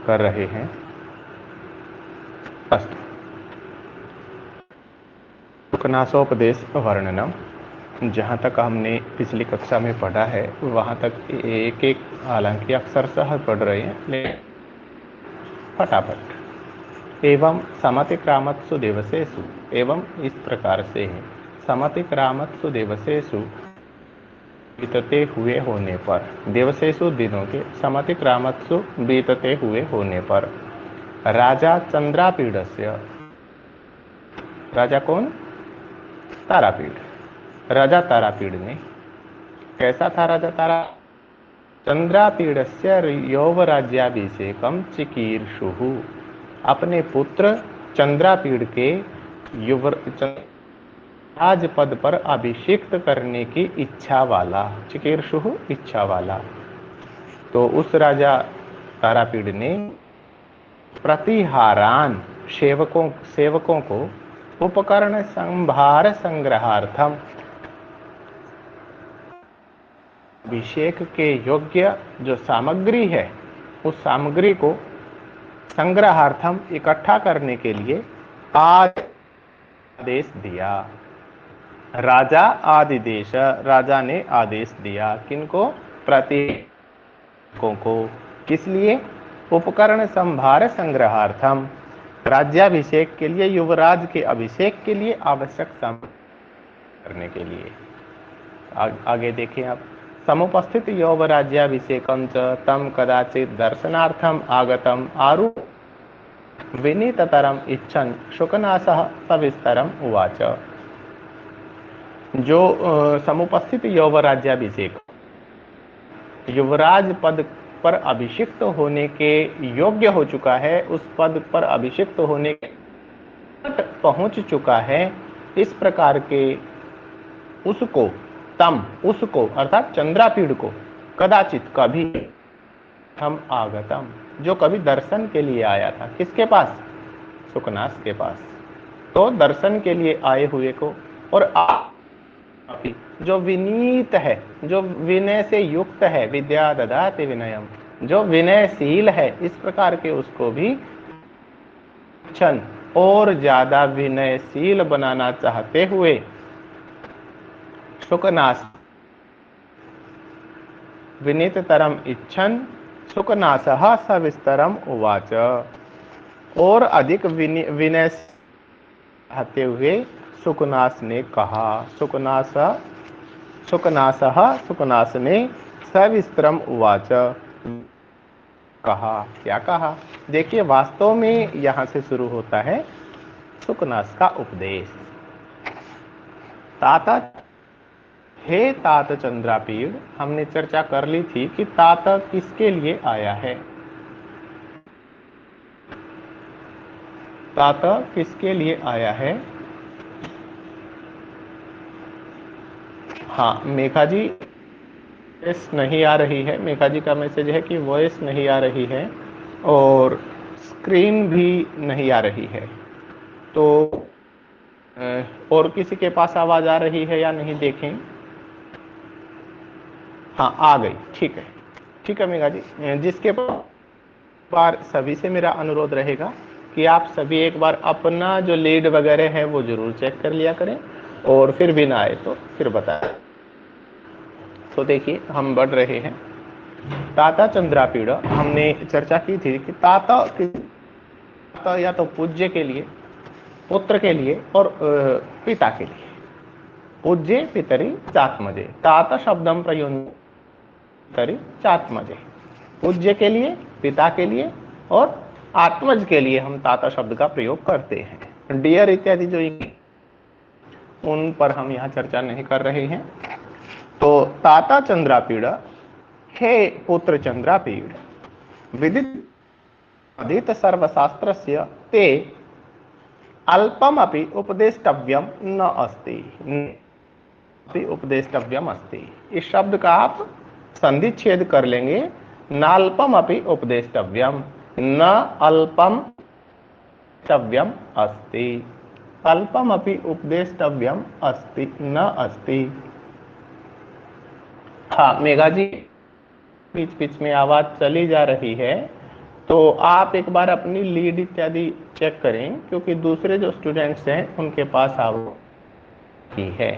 कर रहे हैं। अस्तु, शुकनासोपदेश वर्णनम। जहाँ तक हमने पिछली कक्षा में पढ़ा है वहाँ तक एक एक, हालांकि अक्षरशः पढ़ रहे हैं लेकिन फटाफट। एवं समतिक्रामत्सु दिवसेषु, एवं इस प्रकार से है, समतिक्रामत्सु दिवसेषु बीतते हुए होने पर, दिवसेषु दिनों के, समतिक्रामत्सु बीतते हुए होने पर, राजा चंद्रापीडस्य, राजा कौन? तारापीड, राजा तारापीड ने, कैसा था राजा तारा? चंद्रापीडस्य यौवराज्याभिषेकम चिकीर्षुः, अपने पुत्र चंद्रापीड के युवराज पद पर अभिषिक्त करने की इच्छा वाला, चिकीर्षुः इच्छा वाला। तो उस राजा तारापीड ने प्रतिहारान, सेवकों को, उपकरण संभार संग्रहार्थम, अभिषेक के योग्य जो सामग्री है उस सामग्री को संग्रहार्थम, इकट्ठा करने के लिए आदेश दिया। राजा आदिदेश, राजा ने आदेश दिया। किनको? प्रतिहारों को। किस लिए? उपकरण संभार संग्रहार्थम, राज्याभिषेक के लिए, युवराज के अभिषेक के लिए आवश्यक सामग्री करने के लिए। आगे देखें आप। समुपस्थित यौवराज्याभिषेकं च तम कदाचित दर्शनार्थम आगतम आरु विनीततरम इच्छन् शुकनासः सविस्तरम उवाच। जो समुपस्थित यौवराज्याभिषेक, युवराज पद पर अभिषिक्त होने के योग्य हो चुका है, उस पद पर अभिषिक्त होने के पहुंच चुका है, इस प्रकार के उसको, तम उसको अर्थात चंद्रापीड को, कदाचित कभी, हम आगतम जो कभी दर्शन के लिए आया था। किसके पास? शुकनास के पास। तो दर्शन के लिए आए हुए को, और जो विनीत है, जो विनय से युक्त है, विद्या ददाति विनयम, जो विनयशील है, इस प्रकार के उसको भी क्षण और ज्यादा विनयशील बनाना चाहते हुए शुकनास, विनीततरम इच्छन शुकनासः सविस्तरम उवाच, और अधिक विनय चाहते हुए शुकनास ने कहा। शुकनास ने सविस्तरम उवाच कहा। क्या कहा? देखिए, वास्तव में यहां से शुरू होता है शुकनास का उपदेश। ताता, हे तात चंद्रापीड, हमने चर्चा कर ली थी कि तात किसके लिए आया है। तात किसके लिए आया है? हाँ, मेघा जी वॉइस नहीं आ रही है। मेघा जी का मैसेज है कि वॉइस नहीं आ रही है और स्क्रीन भी नहीं आ रही है। तो और किसी के पास आवाज आ रही है या नहीं देखें। हाँ, आ गई। ठीक है, ठीक है मेघा जी। जिसके बार सभी से मेरा अनुरोध रहेगा कि आप सभी एक बार अपना जो लीड वगैरह है वो जरूर चेक कर लिया करें, और फिर भी ना आए तो फिर बताएं। तो देखिए, हम बढ़ रहे हैं। ताता चंद्रापीड, हमने चर्चा की थी कि ताता या तो पूज्य के लिए, पुत्र के लिए और पिता के लिए। पूज्य पितरी चात्मजे, तात शब्दम प्रयुंतरी चात्मजे। पूज्य के लिए, पिता के लिए और आत्मज के लिए हम ताता शब्द का प्रयोग करते हैं। डियर इत्यादि जो उन पर हम यहाँ चर्चा नहीं कर रहे हैं। तो ताता चंद्रापीड, हे पुत्र चंद्रापीड, विदित सर्वशास्त्रस्य ते अल्पमपि उपदेष्टव्यम न अस्ति, उपदेष्टव्यम अस्ति। इस शब्द का आप संधि छेद कर लेंगे। नाल्पमपि उपदेष्टव्यम, न अल्पम तव्यम अस्ति, अल्पमपि उपदेष्टव्यम अस्ति, न अस्ति। हाँ मेघा जी, बीच बीच में आवाज चली जा रही है, तो आप एक बार अपनी लीड इत्यादि चेक करें, क्योंकि दूसरे जो स्टूडेंट्स हैं उनके पास ही है,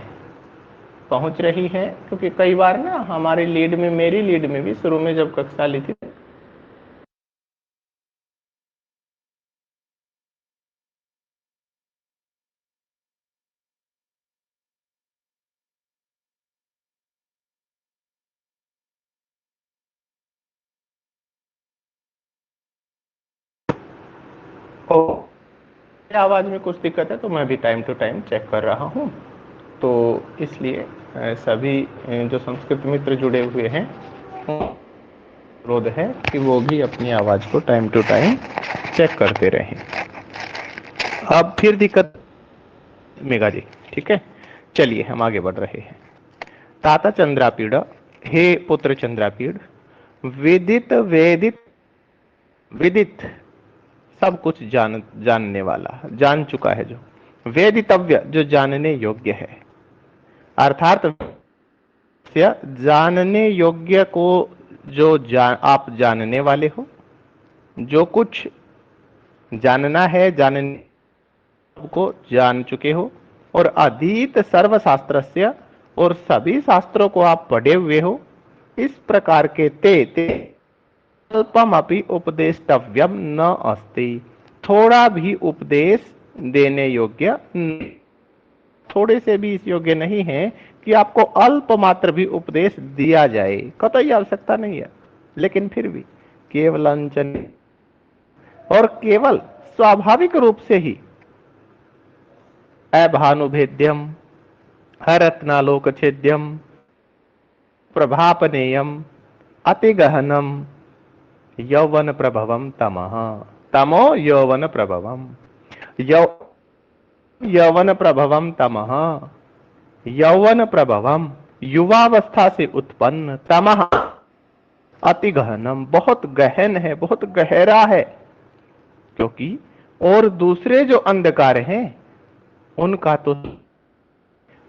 पहुंच रही है। क्योंकि कई बार ना हमारी लीड में, मेरी लीड में भी शुरू में जब कक्षा ली थी, तो आवाज में कुछ दिक्कत है, तो मैं भी टाइम टू टाइम चेक कर रहा हूँ। तो इसलिए सभी जो संस्कृत मित्र जुड़े हुए हैं, अनुरोध है कि वो भी अपनी आवाज को टाइम टू टाइम चेक करते रहें। अब फिर दिक्कत मेघा जी, ठीक है, चलिए हम आगे बढ़ रहे हैं। ताता चंद्रापीड़, हे पुत्र चंद्रापीड़, विदित वेदित विदित सब कुछ जानने वाला, जान चुका है, जो वेदितव्य जो जानने योग्य है, अर्थात जानने योग्य को जो आप जानने वाले हो, जो कुछ जानना है जानने को जान चुके हो, और अधीत सर्वशास्त्रस्य, और सभी शास्त्रों को आप पढ़े हुए हो, इस प्रकार के ते अल्पमपि उपदेष्टव्यम न अस्ति, थोड़ा भी उपदेश देने योग्य, थोड़े से भी इस योग्य नहीं है कि आपको अल्प मात्र भी उपदेश दिया जाए, कतई आवश्यकता नहीं है। लेकिन फिर भी केवल अंचन, और केवल स्वाभाविक रूप से ही अभानुभेद्यम हरत्नालोक छेद्यम प्रभापनेयम अतिगहनम यौवन प्रभवम तमः, तमो यौवन प्रभवम, यौवन प्रभवम तमः, यौवन प्रभवम युवावस्था से उत्पन्न, तमः अति गहनम बहुत गहन है, बहुत गहरा है। क्योंकि और दूसरे जो अंधकार हैं उनका तो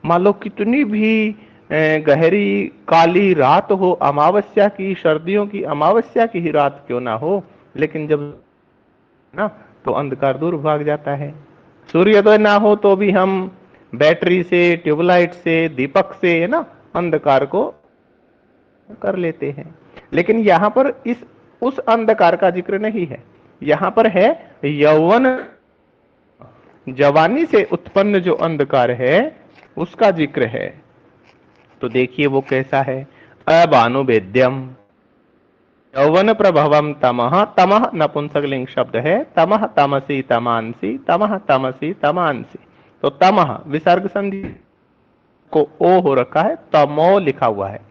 मान लो कितनी भी गहरी काली रात हो, अमावस्या की, सर्दियों की अमावस्या की ही रात क्यों ना हो, लेकिन जब ना तो अंधकार दूर भाग जाता है। सूर्योदय ना हो तो भी हम बैटरी से, ट्यूबलाइट से, दीपक से, है ना, अंधकार को कर लेते हैं। लेकिन यहां पर उस अंधकार का जिक्र नहीं है, यहां पर है यौवन, जवानी से उत्पन्न जो अंधकार है उसका जिक्र है। तो देखिए वो कैसा है, अभानुभेद्यम यौवन प्रभवम तमः, तमः नपुंसकलिंग शब्द है, तमः तमसी तमांसी, तमः तमसी तमांसी। तो तमः विसर्ग संधि को ओ हो रखा है, तमो लिखा हुआ है।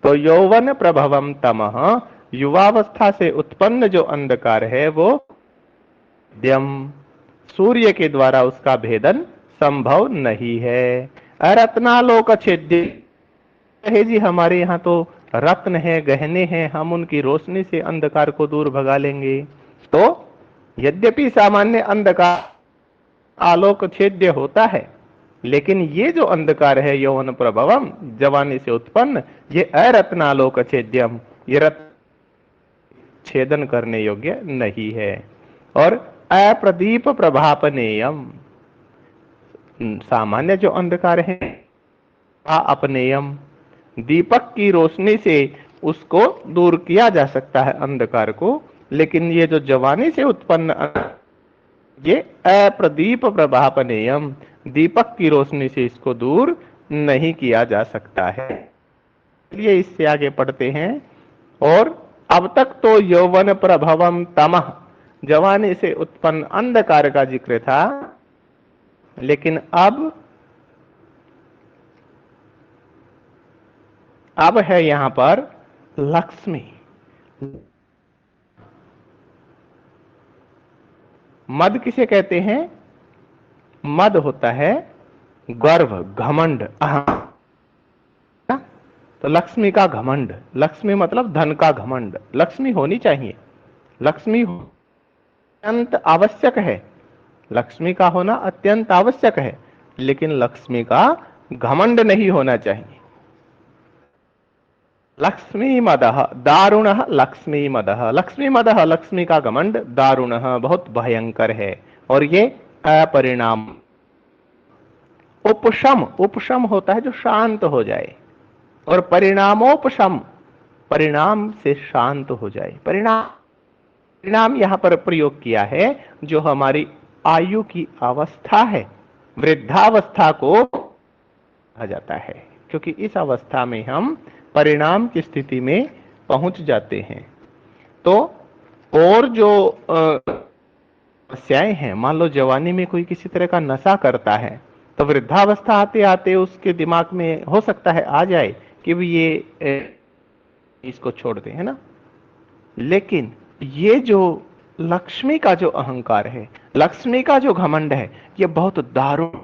तो यौवन प्रभवम तमः, युवावस्था से उत्पन्न जो अंधकार है वो द्यम, सूर्य के द्वारा उसका भेदन संभव नहीं है। रत्नालोक छेद्य है जी, हमारे यहाँ तो रत्न है, गहने हैं, हम उनकी रोशनी से अंधकार को दूर भगा लेंगे। तो यद्यपि सामान्य अंधकार आलोक छेद्य होता है, लेकिन ये जो अंधकार है यौवन प्रभवम, जवानी से उत्पन्न, ये अरत्नालोक छेद्यम, ये रत्न छेदन करने योग्य नहीं है। और अप्रदीप प्रभापनेयम, सामान्य जो अंधकार है अपनेयम, दीपक की रोशनी से उसको दूर किया जा सकता है अंधकार को, लेकिन ये जो जवानी से उत्पन्न ये अप्रदीप प्रभापनेयम, दीपक की रोशनी से इसको दूर नहीं किया जा सकता है। चलिए इससे आगे पढ़ते हैं। और अब तक तो यौवन प्रभवम तमः, जवानी से उत्पन्न अंधकार का जिक्र था, लेकिन अब है यहां पर लक्ष्मी। मद किसे कहते हैं? मद होता है गर्व, घमंड, अहम। तो लक्ष्मी का घमंड, लक्ष्मी मतलब धन का घमंड, लक्ष्मी होनी चाहिए, लक्ष्मी अत्यंत आवश्यक है, लक्ष्मी का होना अत्यंत आवश्यक है, लेकिन लक्ष्मी का घमंड नहीं होना चाहिए। लक्ष्मी मदः दारुणः लक्ष्मी मदः, लक्ष्मी मदः लक्ष्मी का घमंड, दारुणः बहुत भयंकर है और ये अपरिणाम। उपशम, उपशम होता है जो शांत हो जाए, और परिणामोपशम परिणाम से शांत हो जाए। परिणाम, परिणाम यहां पर प्रयोग किया है जो हमारी आयु की अवस्था है, वृद्धावस्था को कहा जाता है, क्योंकि इस अवस्था में हम परिणाम की स्थिति में पहुंच जाते हैं। तो और जो समस्याएं हैं, मान लो जवानी में कोई किसी तरह का नशा करता है, तो वृद्धावस्था आते आते उसके दिमाग में हो सकता है आ जाए कि भी ये इसको छोड़ दे, है ना। लेकिन ये जो लक्ष्मी का जो अहंकार है, लक्ष्मी का जो घमंड है, ये बहुत दारुण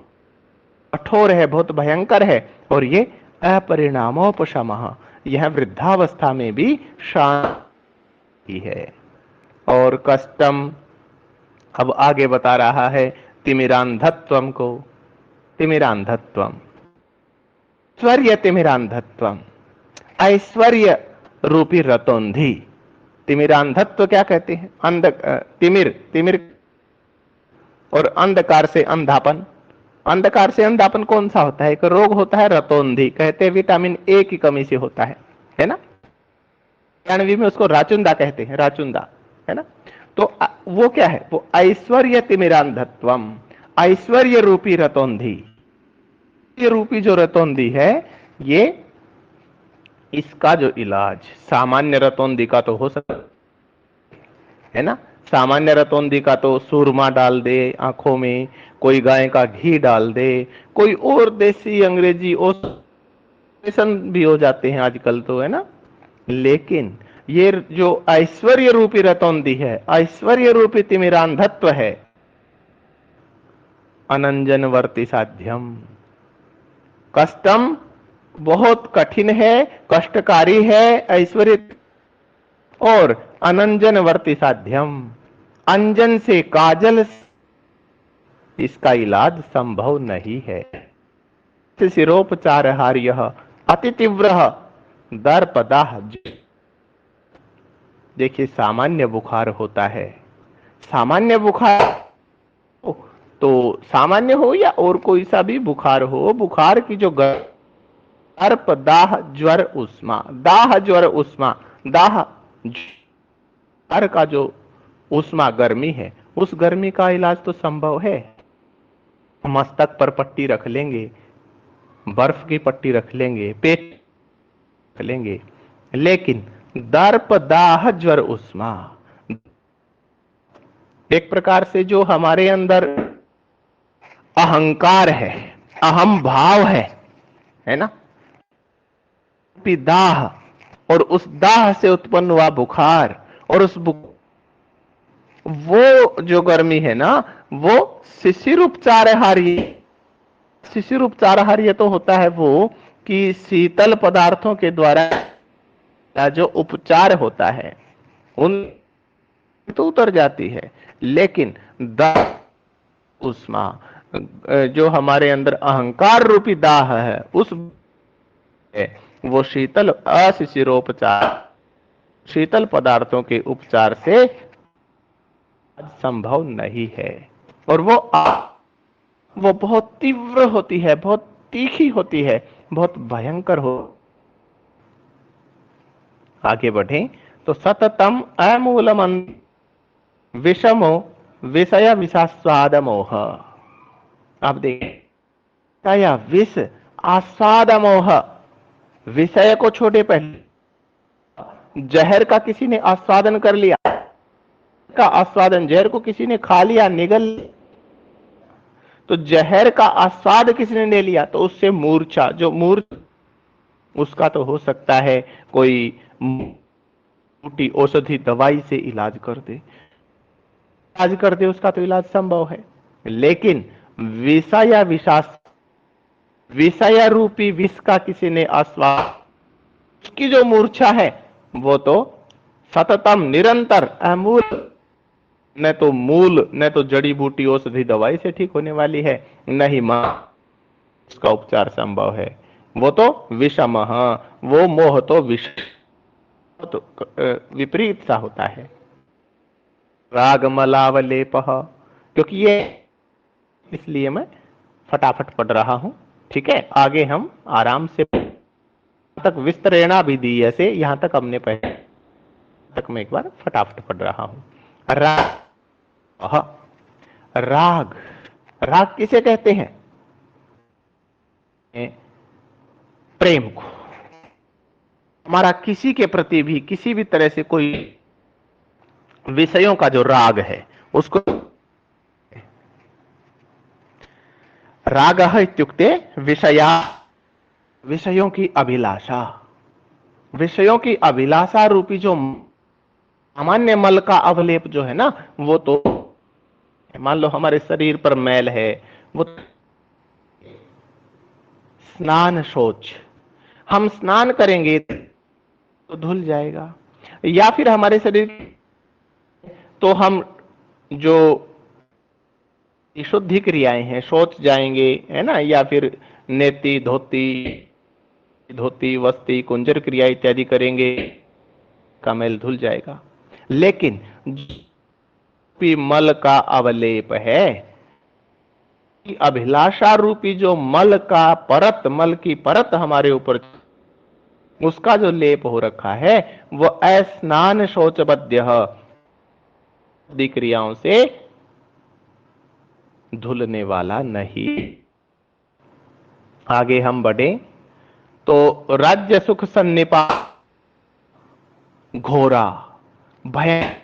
कठोर है, बहुत भयंकर है, और ये अपरिणामोपशमः, यह वृद्धावस्था में भी शांति है। और कष्टम अब आगे बता रहा है तिमिरांधत्वम को। तिमिरांधत्वम, ऐश्वर्य तिमिरांधत्वम, ऐश्वर्य रूपी रतौंधी। तिमिरांधत्व क्या कहते हैं? तिमिर, तिमिर और अंधकार से अंधापन। अंधकार से अंधापन कौन सा होता है? एक रोग होता है रतौंधी, कहते हैं विटामिन ए की कमी से होता है ना। जानवी में उसको राचुंदा कहते हैं, राचुंदा, है ना। तो वो क्या है? वो ऐश्वर्य तिमिरांधत्वम, ऐश्वर्य रूपी रतौंधी। ये रूपी जो रतौंधी है, ये इसका जो इलाज सामान्य रतौंधी का तो हो सकता है ना। सामान्य रतौंधी का तो सूरमा डाल दे आंखों में, कोई गाय का घी डाल दे, कोई और देसी अंग्रेजी ऑपरेशन भी हो जाते हैं आजकल तो, है ना। लेकिन ये जो ऐश्वर्य रूपी रतौंधी है, ऐश्वर्य रूपी तिमिरांधत्व है, अनंजनवर्ती साध्यम, कष्टम बहुत कठिन है, कष्टकारी है ऐश्वर्य, और अनंजनवर्ती साध्यम, अंजन से, काजल से इसका इलाज संभव नहीं है। शिरोपचार हार्य अति तीव्र दर्पदाह। देखिए सामान्य बुखार होता है, सामान्य बुखार तो सामान्य हो या और कोई सा भी बुखार हो, बुखार की जो दर्प, दाह, ज्वर, उष्मा, दाह, ज्वर, उष्मा, दाह ज्वर का जो उष्मा गर्मी है, उस गर्मी का इलाज तो संभव है। मस्तक पर पट्टी रख लेंगे, बर्फ की पट्टी रख लेंगे, पेट रख लेंगे, लेकिन दर्प, दाह, ज्वर, उष्मा, एक प्रकार से जो हमारे अंदर अहंकार है, अहम भाव है ना, दाह, और उस दाह से उत्पन्न हुआ बुखार, और उस वो जो गर्मी है ना, वो शिशिर उपचारहारी। शिशिर उपचारहारी तो होता है वो कि शीतल पदार्थों के द्वारा जो उपचार होता है उन तो उतर जाती है, लेकिन उष्मा जो हमारे अंदर अहंकार रूपी दाह है, उस वो शीतल अशिशिरोपचार, शीतल पदार्थों के उपचार से संभव नहीं है। और वो बहुत तीव्र होती है, बहुत तीखी होती है, बहुत भयंकर हो। आगे बढ़े तो सततम अमूलम विषमो विषय विषास्वाद मोह। आप देखें या विष आस्वाद मोह, विषय को छोड़े, पहले जहर का किसी ने आस्वादन कर लिया, का आस्वादन, जहर को किसी ने खा लिया, निगल, तो जहर का आस्वाद किसने ले लिया तो उससे मूर्छा, जो उसका तो हो सकता है कोई मोटी औषधि दवाई से इलाज कर दे, उसका तो इलाज संभव है। लेकिन विषा या विषय रूपी विष का किसी ने आस्वाद, उसकी जो मूर्छा है वो तो सततम, निरंतर, अमूल, न तो मूल, न तो जड़ी बूटी औषधि दवाई से ठीक होने वाली है, न ही मां उसका उपचार संभव है। वो तो विषमः, वो मोह तो तो विपरीत सा होता है। रागमलावलेपः, क्योंकि ये, इसलिए मैं फटाफट पढ़ रहा हूं। ठीक है, आगे हम आराम से तक विस्तरेणा भी दी, ऐसे यहां तक हमने पहले तक मैं एक बार फटाफट पढ़ रहा हूं। राग, राग, राग किसे कहते हैं? प्रेम को। हमारा किसी के प्रति भी किसी भी तरह से कोई विषयों का जो राग है उसको रागः इत्युक्ते विषया, विषयों की अभिलाषा, विषयों की अभिलाषा रूपी जो सामान्य मल का अवलेप जो है ना, वो तो मान लो हमारे शरीर पर मैल है, वो स्नान शौच, हम स्नान करेंगे तो धुल जाएगा। या फिर हमारे शरीर, तो हम जो शुद्धि क्रियाएं हैं, शौच जाएंगे, है ना, या फिर नेति धोती, धोती वस्ती कुंजर क्रिया इत्यादि करेंगे, का मैल धुल जाएगा। लेकिन भी मल का अवलेप है, अभिलाषा रूपी जो मल का परत, मल की परत हमारे ऊपर, उसका जो लेप हो रखा है वो अस्नान शौचबद्य क्रियाओं से धुलने वाला नहीं। आगे हम बढ़े तो राज्य सुख सन्निपा घोरा भय,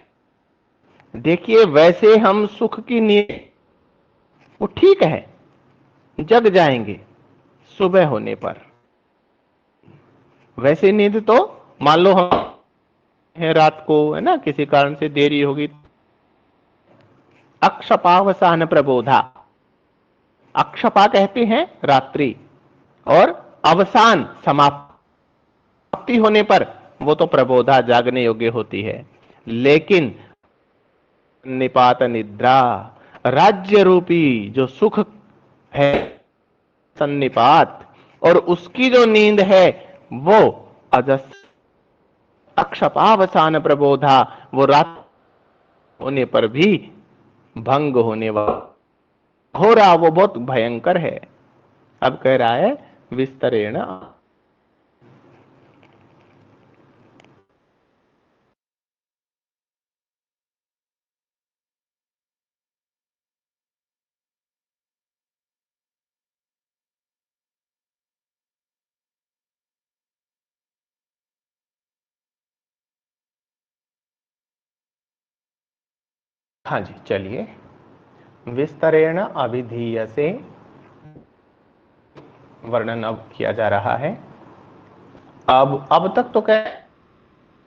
देखिए वैसे हम सुख की नींद, वो ठीक है, जग जाएंगे सुबह होने पर। वैसे नींद तो मान लो हम है रात को, है ना, किसी कारण से देरी होगी, अक्षपावसान प्रबोधा, अक्षपा कहते हैं रात्रि, और अवसान समाप्ति होने पर वो तो प्रबोधा जागने योग्य होती है। लेकिन निपात निद्रा, राज्य रूपी जो सुख है सन्निपात, और उसकी जो नींद है वो अजस अक्षपावसान प्रबोधा, वो रात होने पर भी भंग होने वाला हो रहा, वो बहुत भयंकर है। अब कह रहा है विस्तरेण, हाँ जी चलिए, विस्तरेण अभिधीयसे वर्णन अब किया जा रहा है। अब तक तो क्या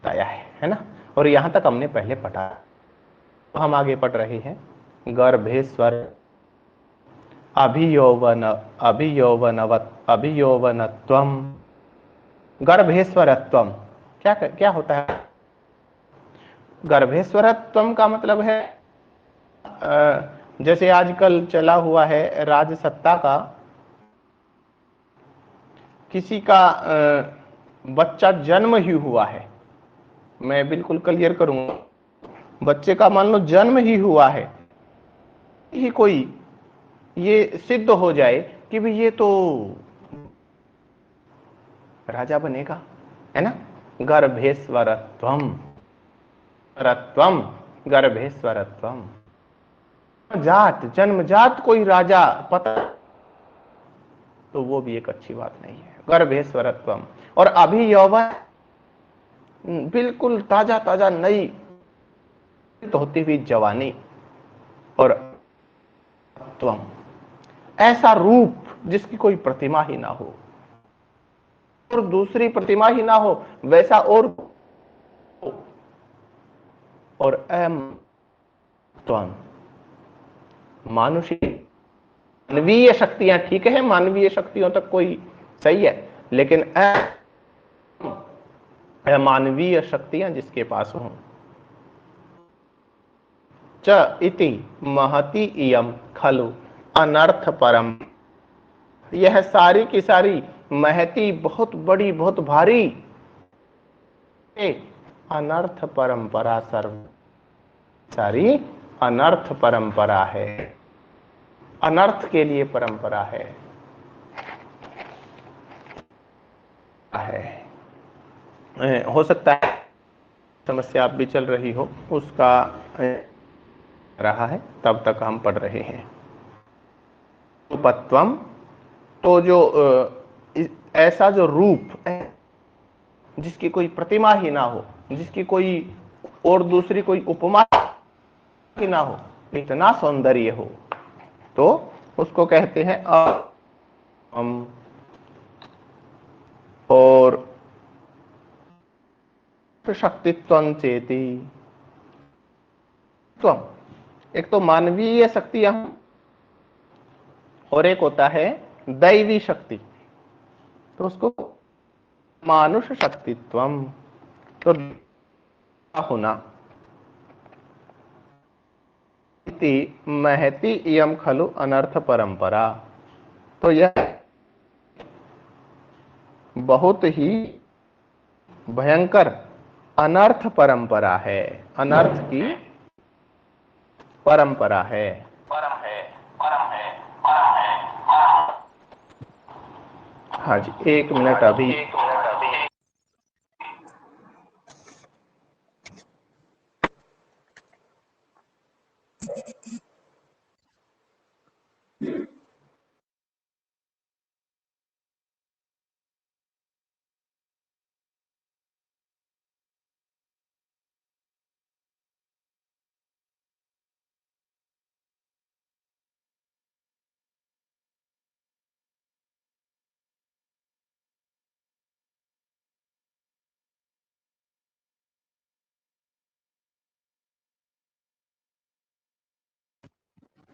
आया है ना, और यहां तक हमने पहले पढ़ा, तो हम आगे पढ़ रहे हैं। गर्भेश्वर अभियौवन अभियौवनवत अभियौवनत्वम गर्भेश्वरत्वम, क्या क्या होता है? गर्भेश्वरत्वम का मतलब है जैसे आजकल चला हुआ है राजसत्ता का, किसी का बच्चा जन्म ही हुआ है, मैं बिल्कुल क्लियर करूंगा, बच्चे का मान लो जन्म ही हुआ है, ही कोई ये सिद्ध हो जाए कि भी ये तो राजा बनेगा, है ना, गर्भेश्वरत्वम, रत्वम गर्भेश्वरत्वम, जात जन्मजात कोई राजा पता, तो वो भी एक अच्छी बात नहीं है। गर्भेश्वरत्वम, और अभी यौवन, बिल्कुल ताजा ताजा नई तो होती हुई जवानी, और त्वम ऐसा रूप जिसकी कोई प्रतिमा ही ना हो और दूसरी प्रतिमा ही ना हो, वैसा और एम त्वम मानुषी, मानवीय शक्तियां ठीक है, मानवीय शक्तियों तक कोई सही है, लेकिन मानवीय शक्तियां जिसके पास हों। च इति महति इयम खलु अनर्थ परम, यह सारी की सारी महती बहुत बड़ी बहुत भारी अनर्थ परंपरा सर्व सारी अनर्थ परंपरा है, अनर्थ के लिए परंपरा है। हो सकता है समस्या आप भी चल रही हो, उसका रहा है, तब तक हम पढ़ रहे हैं। रूपत्वम, तो जो ऐसा जो रूप जिसकी कोई प्रतिमा ही ना हो, जिसकी कोई और दूसरी कोई उपमा ही ना हो, इतना सौंदर्य हो, तो उसको कहते हैं और शक्तित्व चेती, एक तो मानवीय शक्ति और एक होता है दैवी शक्ति, तो उसको मानुष शक्तित्वम, तो होना महती इयम खलु अनर्थ परंपरा, तो यह बहुत ही भयंकर अनर्थ परंपरा है, अनर्थ की परंपरा है। हाँ जी, एक मिनट अभी।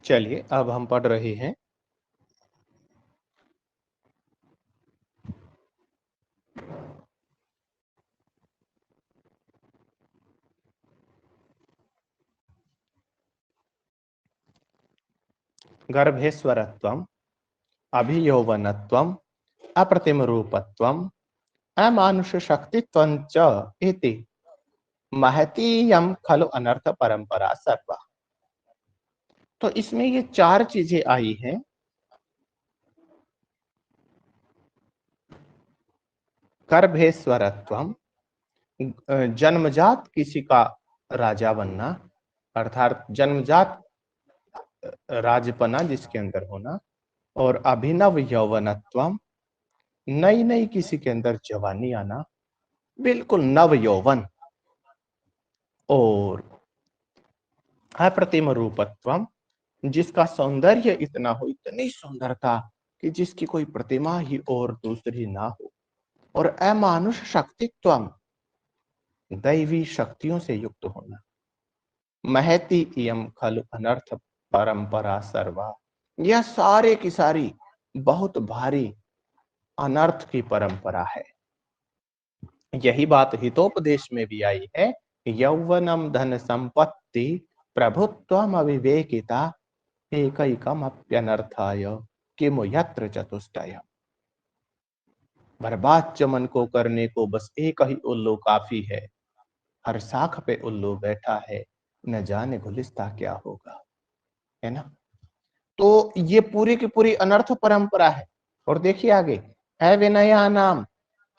चलिए अब हम पढ़ रहे हैं गर्भेश्वरत्वम, अभियौवनत्वम, अप्रतिम रूपत्वम, अमानुष शक्तित्वं च इति महतीयम खलु अनर्थ परंपरा सर्वा। तो इसमें ये चार चीजें आई हैं। गर्भेश्वरत्वम, जन्मजात किसी का राजा बनना, अर्थात जन्मजात राजपना जिसके अंदर होना, और अभिनव यौवनत्वम, नई नई किसी के अंदर जवानी आना, बिल्कुल नव यौवन, और अप्रतिम रूपत्वम, जिसका सौंदर्य इतना हो, इतनी सुंदरता कि जिसकी कोई प्रतिमा ही और दूसरी ना हो, और अमानुष शक्तित्वम, दैवी शक्तियों से युक्त होना। महती इयम खलु अनर्थ परंपरा सर्वा, यह सारे की सारी बहुत भारी अनर्थ की परंपरा है। यही बात हितोपदेश में भी आई है, यौवनम धन संपत्ति प्रभुत्वम अविवेकिता एकैकम अप्यनर्थाय किमु यत्र चतुष्टय। बर्बाद चमन को करने को बस एक ही उल्लू काफी है, हर शाख पे उल्लू बैठा है, न जाने गुलिस्ता क्या होगा, है ना। तो ये पूरी की पूरी अनर्थ परंपरा है। और देखिए आगे, अविनया नाम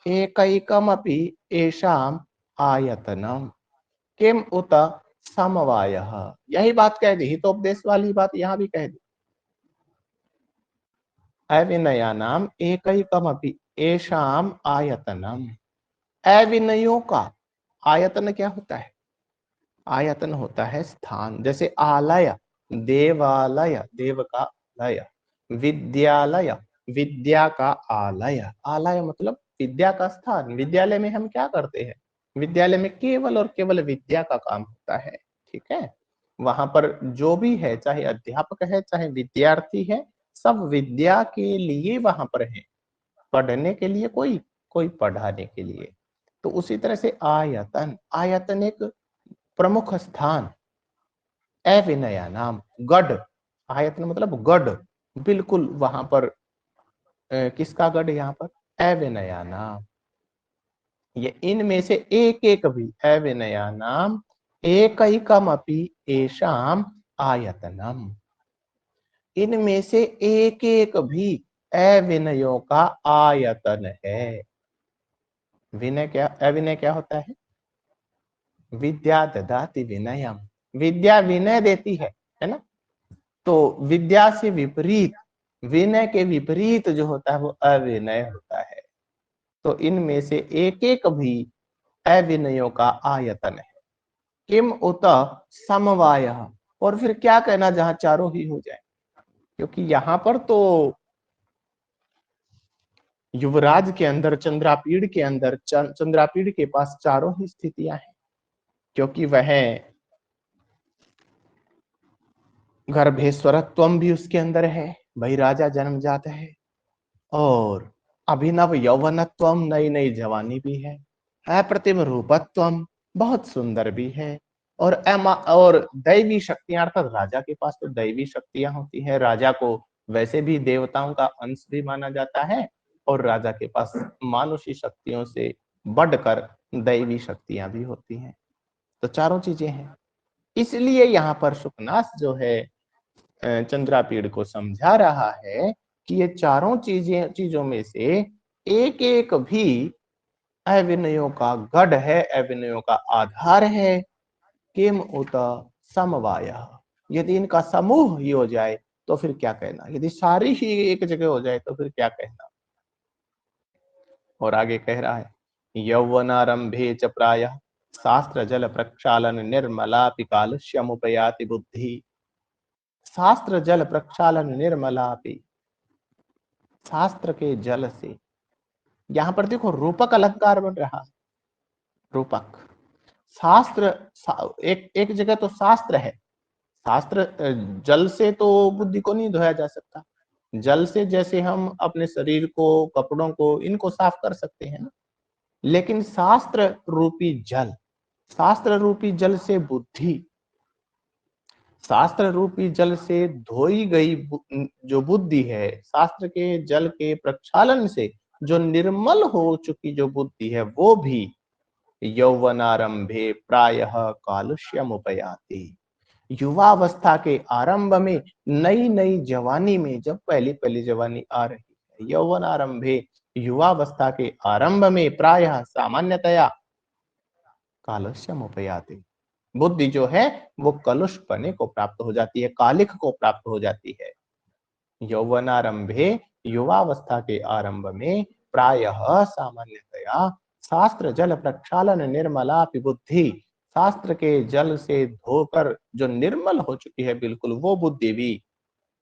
एकैकमपि एषाम आयतनम किम उत समवायः, यही बात कह दी, हितोपदेश वाली बात यहां भी कह दी। अविनया नाम एकैकमपि एषाम आयतनम, अविनयों का आयतन क्या होता है? आयतन होता है स्थान, जैसे आलय, देवालय, देव का लय, विद्यालय, विद्या का आलय, आलय मतलब विद्या का स्थान। विद्यालय में हम क्या करते हैं? विद्यालय में केवल और केवल विद्या का काम होता है, ठीक है। वहां पर जो भी है, चाहे अध्यापक है चाहे विद्यार्थी है, सब विद्या के लिए वहां पर है, पढ़ने के लिए कोई, कोई पढ़ाने के लिए। तो उसी तरह से आयतन, आयतन एक प्रमुख स्थान। अविनया नाम, गढ़, आयतन मतलब गढ़, बिल्कुल वहां पर किसका गढ़? यहाँ पर अविनयानाम, ये इनमें से एक एक भी, अविनयानाम एकैकमपि एषाम आयतनम, इनमें से एक एक भी अविनयों का आयतन है। विनय क्या, अविनय क्या होता है? विद्या ददाति विनयम, विद्या विनय देती है ना। तो विद्या से विपरीत, विनय के विपरीत जो होता है वो अविनय होता है। तो इनमें से एक एक भी अविनयों का आयतन है। किम उत समवाय, और फिर क्या कहना जहां चारों ही हो जाए, क्योंकि यहां पर तो युवराज के अंदर, चंद्रापीड़ के अंदर, चंद्रापीड़ के पास चारों ही स्थितियां हैं, क्योंकि वह गर्भेश्वरत्वम भी उसके अंदर है, वही राजा जन्मजात है, और अभिनव यौवनत्वम, नई नई जवानी भी है, अप्रतिम रूपत्वम, बहुत सुंदर भी है, और दैवी शक्तियां, अर्थात राजा के पास तो दैवी शक्तियां होती है, राजा को वैसे भी देवताओं का अंश भी माना जाता है, और राजा के पास मानुषी शक्तियों से बढ़कर दैवी शक्तियां भी होती हैं। तो चारों चीजें हैं। इसलिए यहाँ पर शुकनास जो है चंद्रापीड़ को समझा रहा है कि ये चारों चीजों में से एक एक भी अविनयों का गढ़ है, अविनयों का आधार है। किम उत समवाय, यदि इनका समूह ही हो जाए तो फिर क्या कहना, यदि सारी ही एक जगह हो जाए तो फिर क्या कहना। और आगे कह रहा है, यौवनारंभे च प्रायः शास्त्र जल प्रक्षालन निर्मलापि कालुष्यमुपयाति बुद्धि, शास्त्र जल प्रक्षालन निर्मलापि, शास्त्र के जल से, यहां पर देखो रूपक अलंकार बन रहा है। रूपक शास्त्र, एक एक जगह तो शास्त्र है, शास्त्र जल से तो बुद्धि को नहीं धोया जा सकता। जल से जैसे हम अपने शरीर को, कपड़ों को, इनको साफ कर सकते हैं ना, लेकिन शास्त्र रूपी जल, शास्त्र रूपी जल से बुद्धि, शास्त्र रूपी जल से धोई गई जो बुद्धि है, शास्त्र के जल के प्रक्षालन से जो निर्मल हो चुकी जो बुद्धि है, वो भी यौवनारंभे प्रायः कालुष्यम उपयाति, युवावस्था के आरंभ में, नई नई जवानी में, जब पहली पहली जवानी आ रही है, यौवनारंभे, युवावस्था के आरंभ में, प्रायः सामान्यतया, कालुष्यम उपयाति, बुद्धि जो है वो कलुष पने को प्राप्त हो जाती है, कालिख को प्राप्त हो जाती है। यौवनारंभे, युवावस्था के आरंभ में, प्रायः सामान्यतया, शास्त्र जल प्रक्षालन निर्मला बुद्धि, शास्त्र के जल से धोकर जो निर्मल हो चुकी है बिल्कुल, वो बुद्धि भी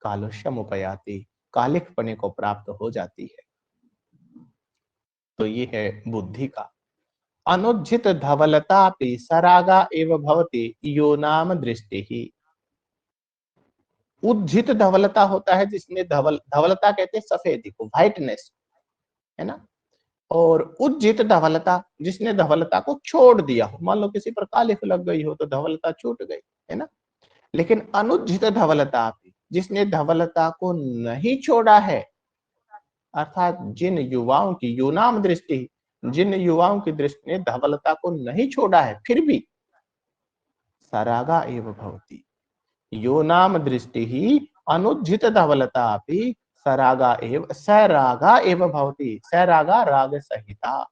कालुष्यम उपयाति, कालिख पने को प्राप्त हो जाती है। तो ये है बुद्धि का। अनुज्झित धवलता सरागा एव भवति यो नाम दृष्टि ही, उज्जित धवलता होता है जिसमें धवलता कहते हैं सफेदी को, व्हाइटनेस, है ना। और उज्जित धवलता, जिसने धवलता को छोड़ दिया हो, मान लो किसी पर कालिख लग गई हो तो धवलता छूट गई, है ना। लेकिन अनुज्जित धवलता, जिसने धवलता को नहीं छोड़ा है, अर्थात जिन युवाओं की, यूनाम दृष्टि, जिन युवाओं की दृष्टि ने धवलता को नहीं छोड़ा है, फिर भी सरागा एव भवति, यो नाम दृष्टि ही अनुज्झित धवलता अपि सरागा एव, सरागा एव भवति, सरागा राग सहिता,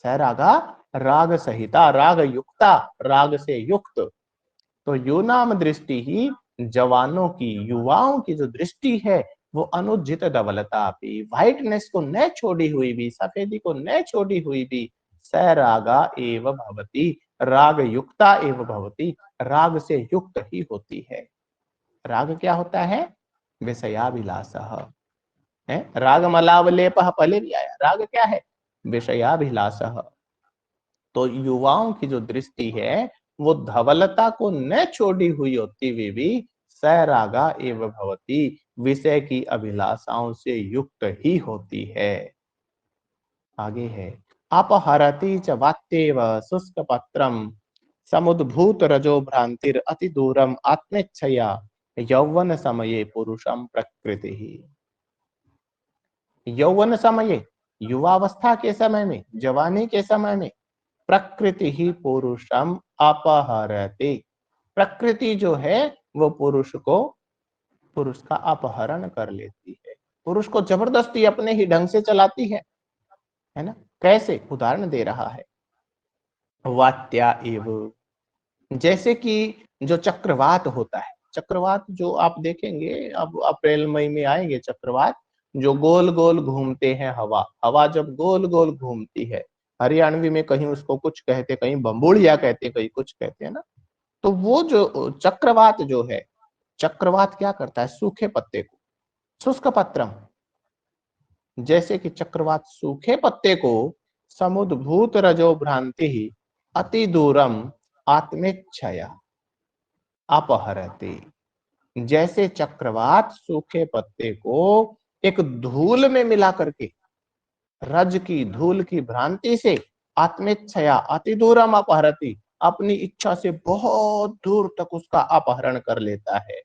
सरागा राग सहिता, राग युक्ता, राग से युक्त। तो यो नाम दृष्टि ही जवानों की, युवाओं की जो दृष्टि है वो अनुज्झित धवलता अपि, व्हाइटनेस को न छोड़ी हुई भी, सफेदी को न छोड़ी हुई भी, सरागा एव भवति, राग युक्ता एव भवति, राग से युक्त ही होती है। राग क्या होता है? विषयाभिलाषः है, राग मलावलेप पहले भी आया, राग क्या है? विषयाभिलाषः। तो युवाओं की जो दृष्टि है वो धवलता को न छोड़ी हुई होती हुई भी सरागा एव भवति, विषय की अभिलाषाओं से युक्त ही होती है। आगे है, अपहरति च वात्येव शुष्क पत्रम समुद्भूत रजो भ्रांतिर अति दूरम आत्मेच्छया यौवन समये पुरुषम प्रकृति, यौवन समये, युवावस्था के समय में, जवानी के समय में प्रकृति ही पुरुषम अपहरति, प्रकृति जो है वो पुरुष का अपहरण कर लेती है, पुरुष को जबरदस्ती अपने ही ढंग से चलाती है ना। कैसे? उदाहरण दे रहा है, वात्या एव, जैसे कि जो चक्रवात होता है, चक्रवात जो आप देखेंगे अब अप्रैल मई में आएंगे चक्रवात, जो गोल गोल घूमते हैं, हवा हवा जब गोल गोल घूमती है, हरियाणवी में कहीं उसको कुछ कहते, कहीं बम्बुड़िया कहते, कहीं कुछ कहते हैं ना। तो वो जो चक्रवात जो है, चक्रवात क्या करता है, सूखे पत्ते को, शुष्क पत्रम, जैसे कि चक्रवात सूखे पत्ते को समुद्भूत रजो भ्रांति ही अति दूरम आत्मेच्छया अपहरति, जैसे चक्रवात सूखे पत्ते को एक धूल में मिला करके, रज की धूल की भ्रांति से आत्मेच्छया अति दूरम अपहरति, अपनी इच्छा से बहुत दूर तक उसका अपहरण कर लेता है।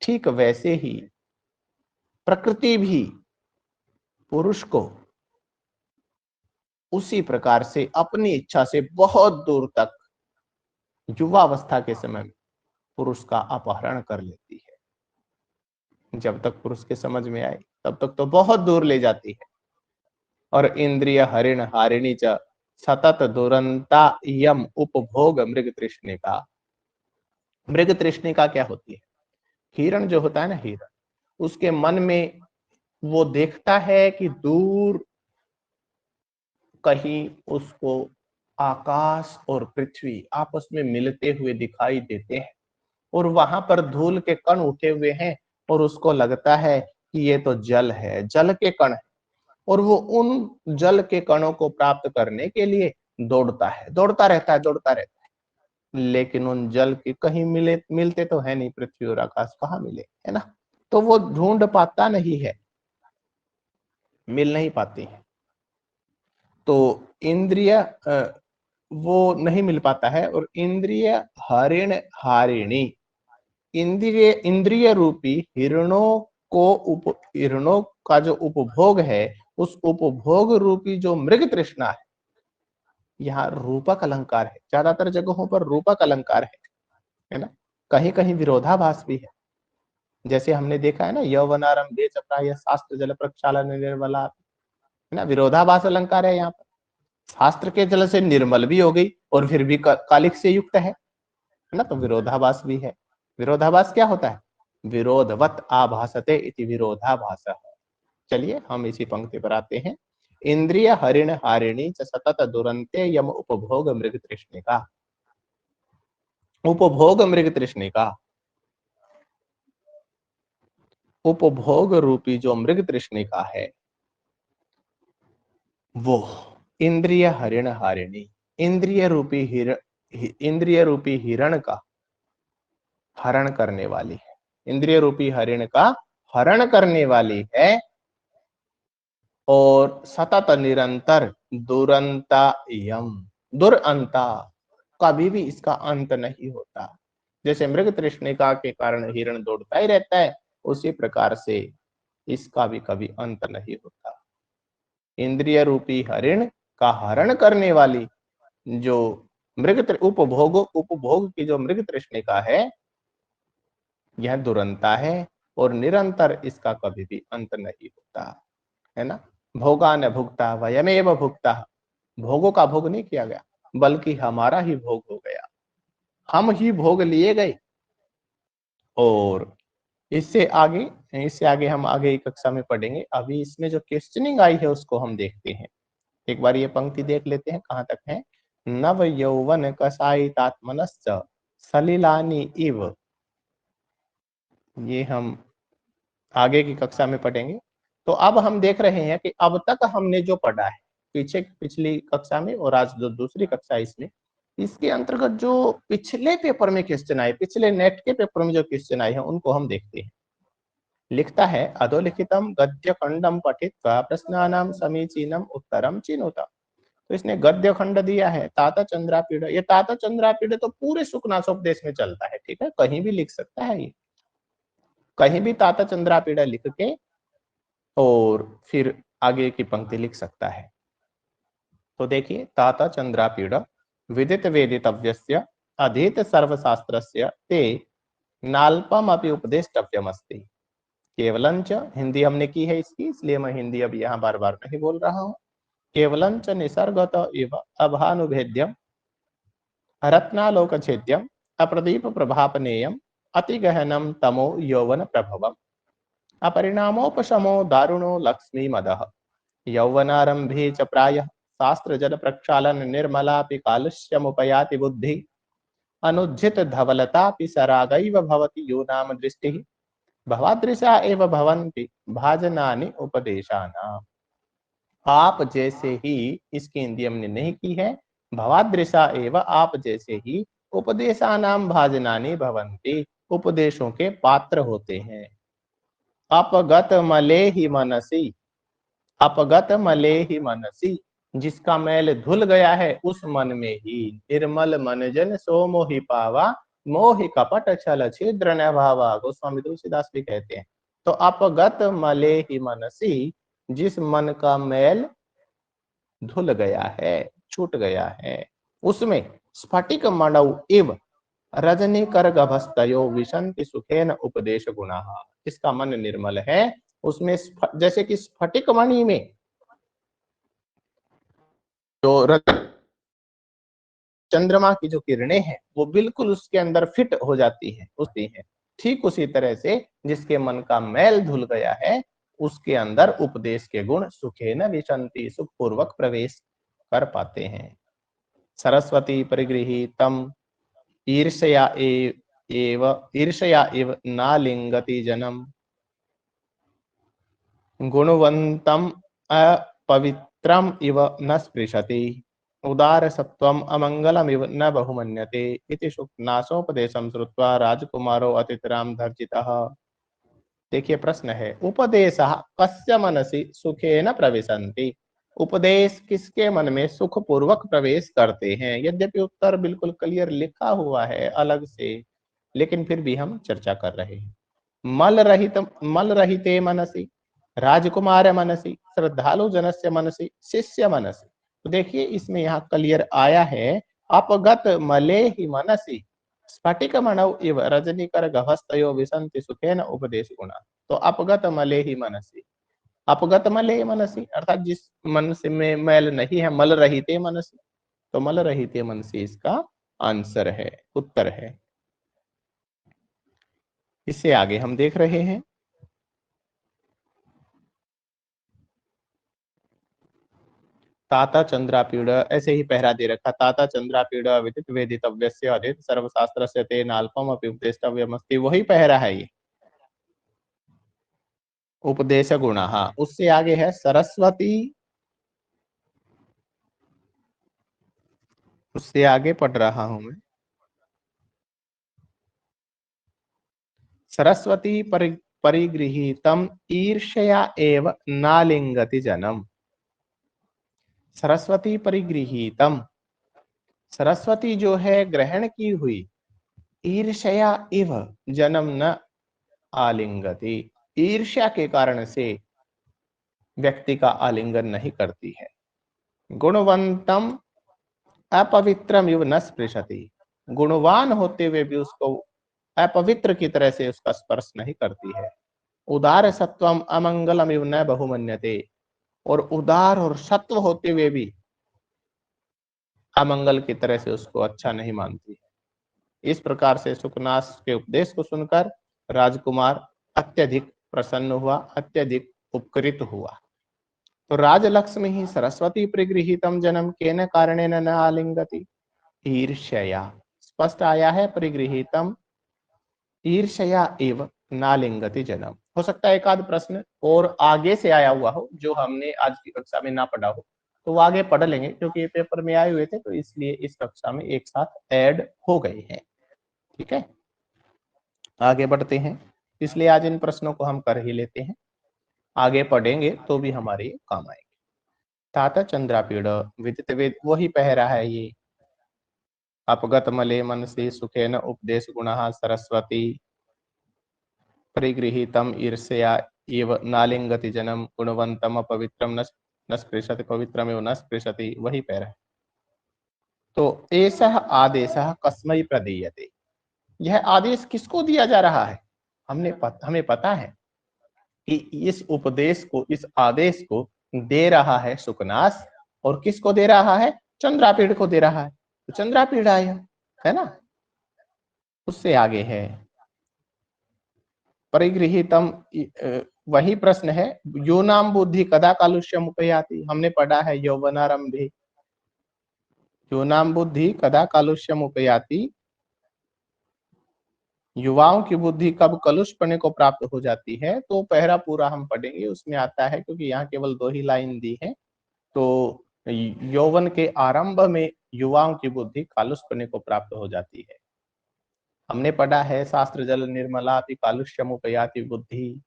ठीक वैसे ही प्रकृति भी पुरुष को उसी प्रकार से अपनी इच्छा से बहुत दूर तक युवावस्था के समय में पुरुष का अपहरण कर लेती है। जब तक पुरुष के समझ में आए तब तक तो बहुत दूर ले जाती है। और इंद्रिय हरिण हारिणी च सतत दुरंता यम उपभोग मृग तृष्णिका, मृग तृष्णिका क्या होती है? हिरण जो होता है ना, हिरण, उसके मन में वो देखता है कि दूर कहीं उसको आकाश और पृथ्वी आपस में मिलते हुए दिखाई देते हैं, और वहां पर धूल के कण उठे हुए हैं, और उसको लगता है कि ये तो जल है, जल के कण है, और वो उन जल के कणों को प्राप्त करने के लिए दौड़ता है, दौड़ता रहता है, दौड़ता रहता है, लेकिन उन जल के कहीं मिलते तो है नहीं, पृथ्वी और आकाश कहाँ मिले, है ना। तो वो ढूंढ पाता नहीं है, मिल नहीं पाती है। तो इंद्रिय वो नहीं मिल पाता है। और इंद्रिय हरिण हारिणी, इंद्रिय इंद्रिय रूपी हिरणों का जो उपभोग है, उस उपभोग रूपी जो मृग तृष्णा है, यहाँ रूपक अलंकार है, ज्यादातर जगहों पर रूपक अलंकार है ना। कहीं कहीं विरोधाभास भी है, जैसे हमने देखा है ना, यौवनारंभे च प्रायः शास्त्र जल प्रक्षालन निर्मला, है ना, विरोधाभास अलंकार है यहाँ पर। शास्त्र के जल से निर्मल भी हो गई और फिर भी कालिक से युक्त है ना, तो विरोधाभास भी है। विरोधाभास क्या होता है? विरोधवत आभासते इति विरोधाभासः। चलिए हम इसी पंक्ति पर आते हैं। इंद्रिय हरिण हारिणी च सतत दुरंते यम उपभोग मृग तृष्णिका, उपभोग मृग तृष्णिका, उपभोग रूपी जो मृग तृष्णिका है, वो इंद्रिय हरिण हारिणी, इंद्रिय रूपी हिरण का हरण करने वाली है, इंद्रिय रूपी हरिण का हरण करने वाली है, और सतत निरंतर दुरंता यम, दुरंता, कभी भी इसका अंत नहीं होता। जैसे मृग तृष्णिका के कारण हिरण दौड़ता ही रहता है, उसी प्रकार से इसका भी कभी अंत नहीं होता। इंद्रिय रूपी हरिण का हरण करने वाली जो उपभोग की जो मृग तृष्णिका है, यह दुरंता है, और निरंतर इसका कभी भी अंत नहीं होता, है ना। भोगा न भुगता वयमेव भुगता, भोगों का भोग नहीं किया गया, बल्कि हमारा ही भोग हो गया, हम ही भोग लिए गए। और इससे आगे हम आगे की कक्षा में पढ़ेंगे। अभी इसमें जो क्वेश्चनिंग आई है उसको हम देखते हैं। एक बार ये पंक्ति देख लेते हैं कहां तक है। नव यौवन कसायितात्मनश्च सलिलानि इव, ये हम आगे की कक्षा में पढ़ेंगे। तो अब हम देख रहे हैं कि अब तक हमने जो पढ़ा है पिछली कक्षा में और आज जो दूसरी कक्षा है इसमें, इसके अंतर्गत जो पिछले पेपर में क्वेश्चन आए, पिछले नेट के पेपर में जो क्वेश्चन आए हैं उनको हम देखते हैं। लिखता है अधोलिखितम गद्य खंडम पठित्वा प्रश्नानाम समीचीनम उत्तरम चिनोता। तो इसने गद्य खंड दिया है ताता चंद्रापीड़, ये ताता चंद्रापीड़ तो पूरे शुकनासोपदेश में चलता है, ठीक है, कहीं भी लिख सकता है ये, कहीं भी ताता चंद्रापीड़ लिख के और फिर आगे की पंक्ति लिख सकता है। तो देखिए, ताता चंद्रापीड विदित वेदितव्यस्य अधीत सर्वशास्त्रस्य ते नाल्पम अपि उपदेष्टव्यमस्ति। केवलंच, हिंदी हमने की है इसकी, इसलिए मैं हिंदी अब यहाँ बार बार नहीं बोल रहा हूँ। केवलंच निसर्गत इव अभानुभेद्यम रत्नालोकछेद्यम अप्रदीप प्रभापनेयम अति गहनम तमो यौवन प्रभवम अपरिणामोपशमो दारुणो लक्ष्मी मदः यौवनारंभे च प्रायः शास्त्र जल प्रक्षालन निर्मलापि कालुष्यमुपयाति बुद्धि अनुज्झित धवलतापि सरागैव भवति यो नाम दृष्टिः भवादृशा एव भवन्ति भाजनानि उपदेशानाम्। आप जैसे ही, इसकी हिंदी हमने नहीं की है, भवादृशा एवं आप जैसे ही उपदेशानाम भाजनानि भवन्ति, उपदेशों के पात्र होते हैं। अपगत मले ही मनसी, अपगत मले ही मनसी, जिसका मैल धुल गया है उस मन में ही निर्मल मन जन सो मोहि पावा मोहि कपट छल छिद्र न भावा, गोस्वामी तुलसीदास भी कहते हैं। तो अपगत मले ही मनसी, जिस मन का मैल धुल गया है, छूट गया है, उसमें स्फटिक मणौ इव रजनी कर गभस्तयो विशंति सुखेन उपदेश गुणा। इसका मन निर्मल है, उसमें जैसे कि स्फटिक मणि में जो चंद्रमा की जो किरणें हैं वो बिल्कुल उसके अंदर फिट हो जाती है, उसकी है। ठीक उसी तरह से जिसके मन का मैल धुल गया है उसके अंदर उपदेश के गुण सुखेन विशंति, सुखपूर्वक प्रवेश कर पाते हैं। सरस्वती परिगृहीतम ईर्ष्या एव ईर्ष्या इव नालिंगति जनम गुणवंतम अपवित्रम इव न स्पृशति उदार सत्वम अमंगलम इव न बहुमन्यते इति शुक्नासोपदेशम श्रुत्वा राजकुमारो अतितराम धर्जितः। देखिए प्रश्न है, उपदेश कस्य मनसि सुखेन प्रविशन्ति, उपदेश किसके मन में सुख पूर्वक प्रवेश करते हैं। यद्यपि उत्तर बिल्कुल क्लियर लिखा हुआ है अलग से, लेकिन फिर भी हम चर्चा कर रहे हैं। मल रहिते मनसि राजकुमार मनसि श्रद्धालु जनस्य मनसि शिष्य मनसि। तो देखिए इसमें यहाँ क्लियर आया है, अपगत मले ही मनसि स्फटिक मणौ इव रजनीकर गभस्तयो विसंति सुखेन उपदेश गुणा। तो अपगत मले ही मनसि, अपगत मले मनसि अर्थात जिस मन से में मैल नहीं है, मल रहिते मनसि, तो मल रहिते मनसि इसका आंसर है, उत्तर है। इससे आगे हम देख रहे हैं, ताता चंद्रापीड़, ऐसे ही पहरा दे रखा, ताता चंद्रापीड़ विदित वेदितव्यस्य अधीत सर्वशास्त्रस्य ते नाल्पम अपि उपदेष्टव्यमस्ति, वही पहरा है ये, उपदेश गुण। हाँ, उससे आगे है सरस्वती, उससे आगे पढ़ रहा हूं मैं, सरस्वती परिगृहीतम ईर्ष्या एव नालिंगति जनम। सरस्वती परिगृहीतम, सरस्वती जो है ग्रहण की हुई, ईर्ष्या इव जन्म न आलिंगति, ईर्ष्या के कारण से व्यक्ति का आलिंगन नहीं करती है। गुणवंतम अपवित्रम इव न स्पृशति, गुणवान होते हुए भी उसको अपवित्र की तरह से उसका स्पर्श नहीं करती है। उदार सत्वम अमंगलम इव न बहुमन्यते, और उदार और सत्व होते हुए भी अमंगल की तरह से उसको अच्छा नहीं मानती है। इस प्रकार से सुखनाश के उपदेश को सुनकर राजकुमार अत्यधिक प्रसन्न हुआ, अत्यधिक उपकृत हुआ। तो राजलक्ष्मी ही सरस्वती परिगृहीतम जन्म केन कारणेन न आलिंगति ईर्ष्या, स्पष्ट आया है परिगृहीतम ईर्ष्या एव नालिंगति जन्म। हो सकता है एक आध प्रश्न और आगे से आया हुआ हो जो हमने आज की कक्षा में ना पढ़ा हो, तो वो आगे पढ़ लेंगे, क्योंकि ये पेपर में आए हुए थे तो इसलिए इस कक्षा में एक साथ ऐड हो गए हैं। ठीक है, आगे बढ़ते हैं, इसलिए आज इन प्रश्नों को हम कर ही लेते हैं, आगे पढ़ेंगे तो भी हमारे काम आएंगे। ताता चंद्रापीड़ विदित वेद, वही पहरा है ये, अपगत मले मन से सुखेन उपदेश गुण सरस्वती परिगृहीतम ईर्ष्या एव नालिंगति जनम गुणवंतम अपवित्रम न स्पृशति पवित्रमेव न स्पृशति, वही पैरा है। तो एषः आदेशः कस्मै प्रदीयते, यह आदेश किसको दिया जा रहा है? हमें पता है कि इस उपदेश को, इस आदेश को दे रहा है सुकनास, और किसको दे रहा है? चंद्रापीड़ को दे रहा है। तो चंद्रापीड़ आया है ना, उससे आगे है परिगृहीतम, वही प्रश्न है, यूनाम बुद्धि कदा कालुष्यम उपयाति, हमने पढ़ा है यौवनारंभे, यूनाम बुद्धि कदा कालुष्यम उपयाति, युवाओं की बुद्धि कब कलुषपने को प्राप्त हो जाती है। तो पहला पूरा हम पढ़ेंगे, उसमें आता है, क्योंकि यहाँ केवल 2 ही लाइन दी है। तो यौवन के आरंभ में युवाओं की बुद्धि कालुषपने को प्राप्त हो जाती है। हमने पढ़ा है शास्त्र जल निर्मला कालुष्यम उपयाति बुद्धि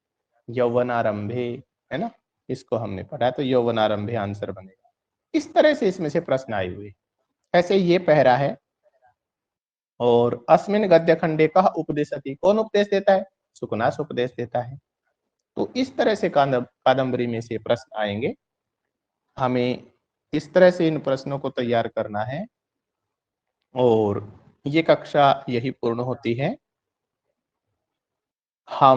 यौवनारंभे, है ना, इसको हमने पढ़ा है। तो यौवनारंभे आंसर बनेगा। इस तरह से इसमें से प्रश्न आए हुए। ऐसे ये पहरा है। और अस्मिन गद्य खंडे कह उपदेशति, कौन उपदेश देता है? सुकनास उपदेश देता है। तो इस तरह से कादम्बरी में से प्रश्न आएंगे। हमें इस तरह से इन प्रश्नों को तैयार करना है, और ये कक्षा यही पूर्ण होती है। हम